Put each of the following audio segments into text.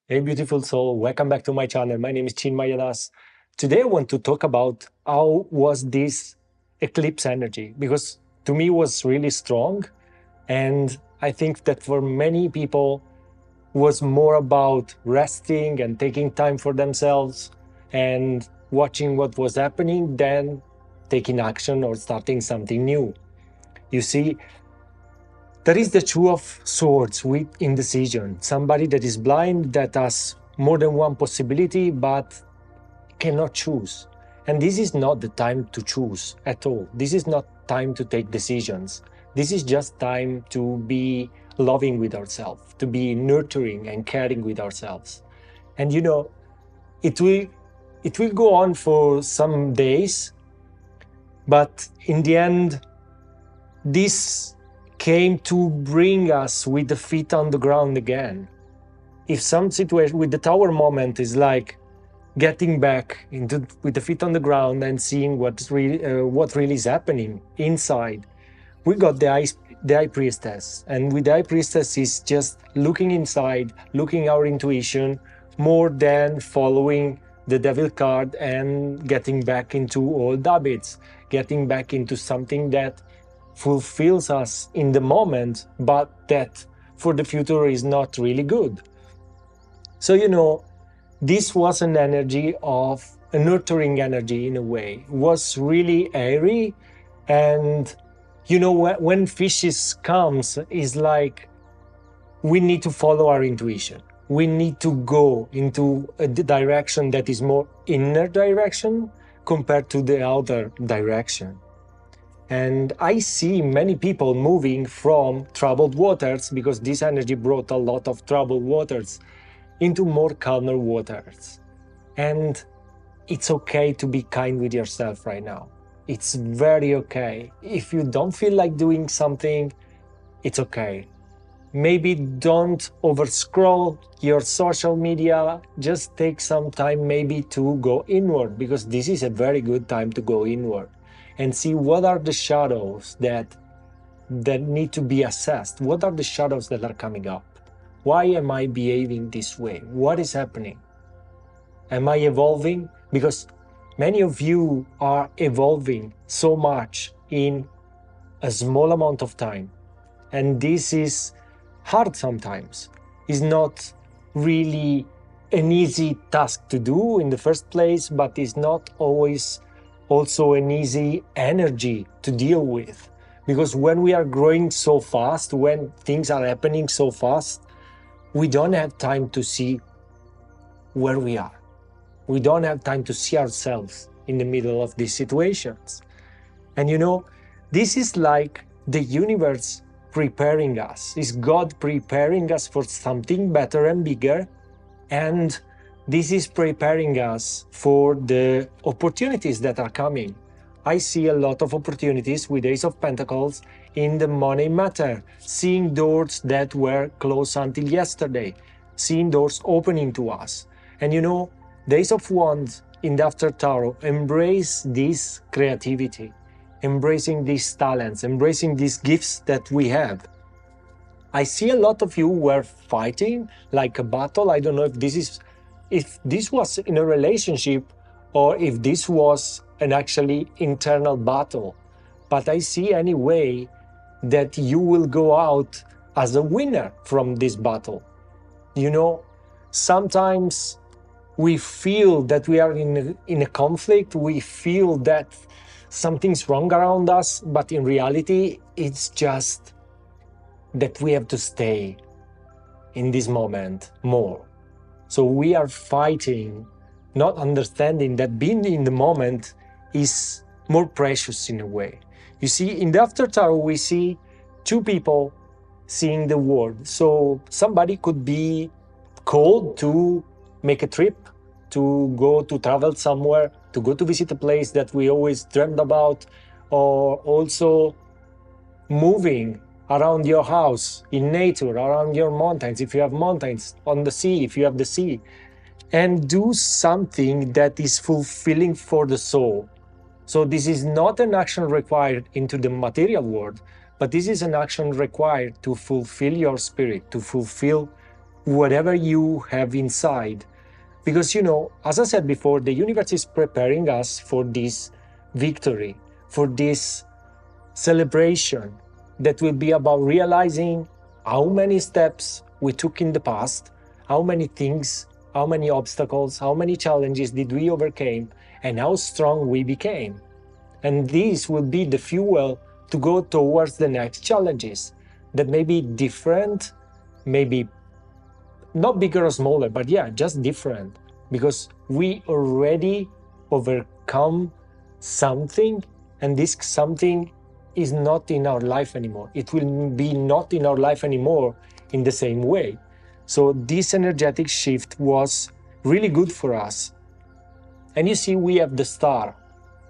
Hey, beautiful soul. Welcome back to my channel. My name is Chinmaya Das. Today, I want to talk about how was this eclipse energy, because to me it was really strong. And I think that for many people was more about resting and taking time for themselves and watching what was happening than taking action or starting something new. You see, there is the two of swords with indecision. Somebody that is blind, that has more than one possibility, but cannot choose. And this is not the time to choose at all. This is not time to take decisions. This is just time to be loving with ourselves, to be nurturing and caring with ourselves. And it will it will go on for some days, but in the end, this came to bring us with the feet on the ground again. If some situation with the tower moment is like getting back into with the feet on the ground and seeing what really is happening inside, we got the high priestess, and with the high priestess is just looking inside, looking our intuition more than following the devil card and getting back into old habits, getting back into something that fulfills us in the moment, but that for the future is not really good. So, this was an energy of a nurturing energy in a way. It was really airy. And, when fishes comes, is like we need to follow our intuition. We need to go into a direction that is more inner direction compared to the outer direction. And I see many people moving from troubled waters, because this energy brought a lot of troubled waters, into more calmer waters. And it's okay to be kind with yourself right now. It's very okay. If you don't feel like doing something, it's okay. Maybe don't overscroll your social media. Just take some time maybe to go inward, because this is a very good time to go inward and see what are the shadows that need to be assessed. What are the shadows that are coming up? Why am I behaving this way? What is happening? Am I evolving? Because many of you are evolving so much in a small amount of time. And this is hard sometimes. It's not really an easy task to do in the first place, but it's not always also an easy energy to deal with. Because when we are growing so fast, when things are happening so fast, we don't have time to see where we are. We don't have time to see ourselves in the middle of these situations. And this is like the universe preparing us. Is God preparing us for something better and bigger? And this is preparing us for the opportunities that are coming. I see a lot of opportunities with Ace of Pentacles in the money matter, seeing doors that were closed until yesterday, seeing doors opening to us. And the Ace of Wands in the After Tarot embrace this creativity, embracing these talents, embracing these gifts that we have. I see a lot of you were fighting like a battle. I don't know if this was in a relationship or if this was an actually internal battle. But I see anyway that you will go out as a winner from this battle. Sometimes we feel that we are in a conflict. We feel that something's wrong around us, but in reality, it's just that we have to stay in this moment more. So we are fighting, not understanding that being in the moment is more precious in a way. You see, in the After Tarot, we see two people seeing the world. So somebody could be called to make a trip, to go to travel somewhere, to go to visit a place that we always dreamed about, or also moving around your house, in nature, around your mountains, if you have mountains, on the sea, if you have the sea, and do something that is fulfilling for the soul. So this is not an action required into the material world, but this is an action required to fulfill your spirit, to fulfill whatever you have inside. Because, as I said before, the universe is preparing us for this victory, for this celebration that will be about realizing how many steps we took in the past, how many things, how many obstacles, how many challenges did we overcome, and how strong we became. And this will be the fuel to go towards the next challenges that may be different, maybe not bigger or smaller, but yeah, just different, because we already overcome something, and this something is not in our life anymore. It will be not in our life anymore in the same way. So this energetic shift was really good for us. And you see, we have the star,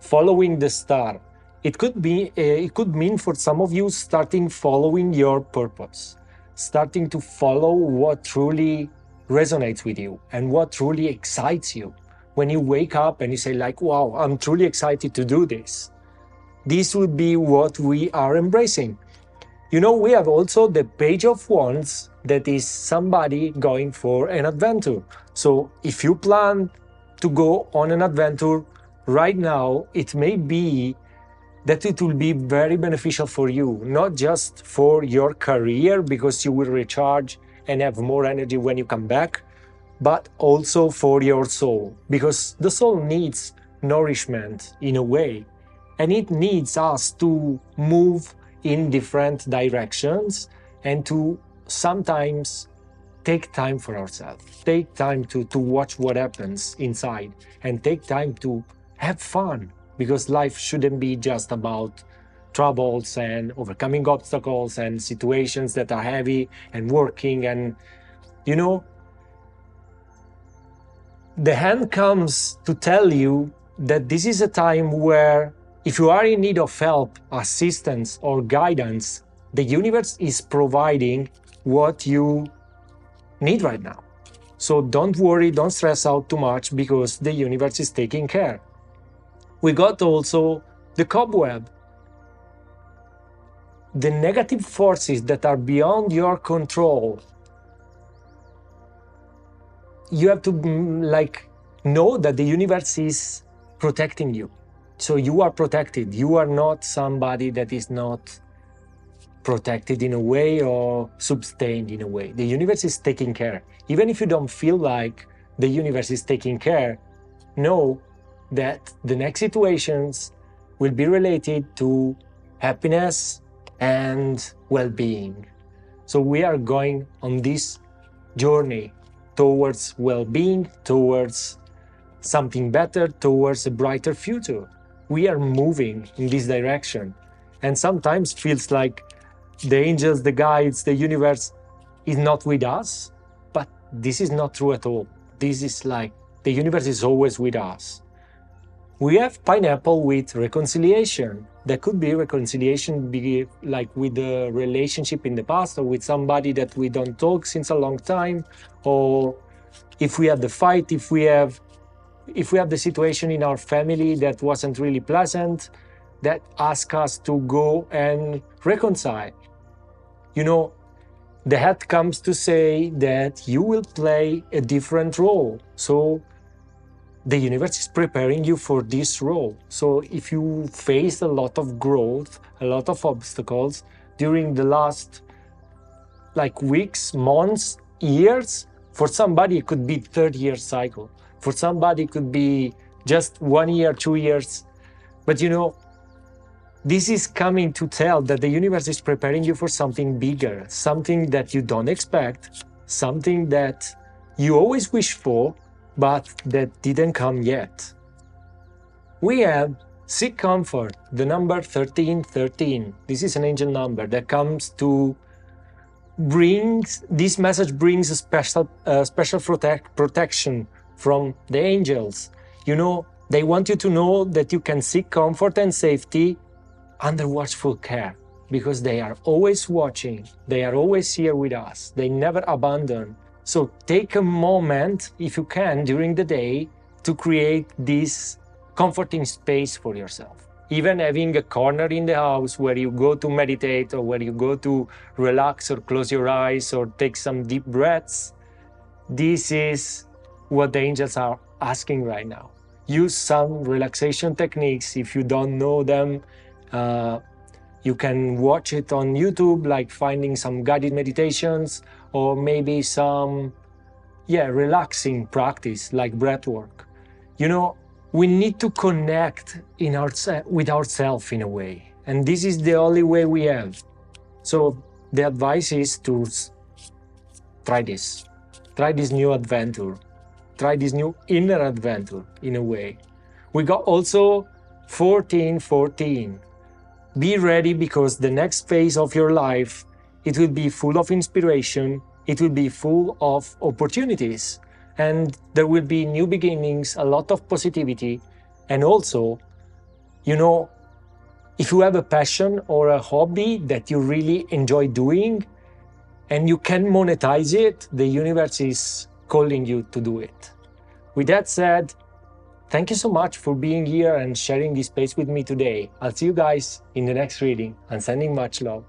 following the star. It could mean for some of you starting following your purpose, starting to follow what truly resonates with you and what truly excites you. When you wake up and you say like, wow, I'm truly excited to do this. This would be what we are embracing. We have also the Page of Wands, that is somebody going for an adventure. So if you plan to go on an adventure right now, it may be that it will be very beneficial for you, not just for your career, because you will recharge and have more energy when you come back, but also for your soul, because the soul needs nourishment in a way, and it needs us to move in different directions and to sometimes take time for ourselves, take time to watch what happens inside, and take time to have fun, because life shouldn't be just about troubles and overcoming obstacles and situations that are heavy and working. And the hand comes to tell you that this is a time where, if you are in need of help, assistance, or guidance, the universe is providing what you need right now. So don't worry, don't stress out too much, because the universe is taking care. We got also the cobweb. The negative forces that are beyond your control, you have to know that the universe is protecting you. So you are protected. You are not somebody that is not protected in a way or sustained in a way. The universe is taking care. Even if you don't feel like the universe is taking care, know that the next situations will be related to happiness and well-being. So we are going on this journey towards well-being, towards something better, towards a brighter future. We are moving in this direction. And sometimes feels like the angels, the guides, the universe is not with us, but this is not true at all. This is like the universe is always with us. We have pineapple with reconciliation. There could be reconciliation with a relationship in the past, or with somebody that we don't talk since a long time, or if we had the fight, if we have the situation in our family that wasn't really pleasant, that ask us to go and reconcile. The head comes to say that you will play a different role. So the universe is preparing you for this role. So if you face a lot of growth, a lot of obstacles during the last weeks, months, years, for somebody it could be 30-year cycle. For somebody it could be just 1 year, 2 years. But this is coming to tell that the universe is preparing you for something bigger, something that you don't expect, something that you always wish for, but that didn't come yet. We have seek comfort, the number 1313. This is an angel number that comes to this message brings a special protection from the angels. They want you to know that you can seek comfort and safety under watchful care, because they are always watching. They are always here with us. They never abandon. So take a moment, if you can, during the day to create this comforting space for yourself. Even having a corner in the house where you go to meditate, or where you go to relax or close your eyes or take some deep breaths, this is what the angels are asking right now. Use some relaxation techniques. If you don't know them, you can watch it on YouTube, like finding some guided meditations or maybe some, relaxing practice like breath work. You know, we need to connect with ourselves in a way. And this is the only way we have. So the advice is to try this. Try this new adventure. Try this new inner adventure in a way. We got also 1414. Be ready, because the next phase of your life, it will be full of inspiration, it will be full of opportunities, and there will be new beginnings, a lot of positivity. And also, you know, if you have a passion or a hobby that you really enjoy doing and you can monetize it, the universe is calling you to do it. With that said, thank you so much for being here and sharing this space with me today. I'll see you guys in the next reading, and sending much love.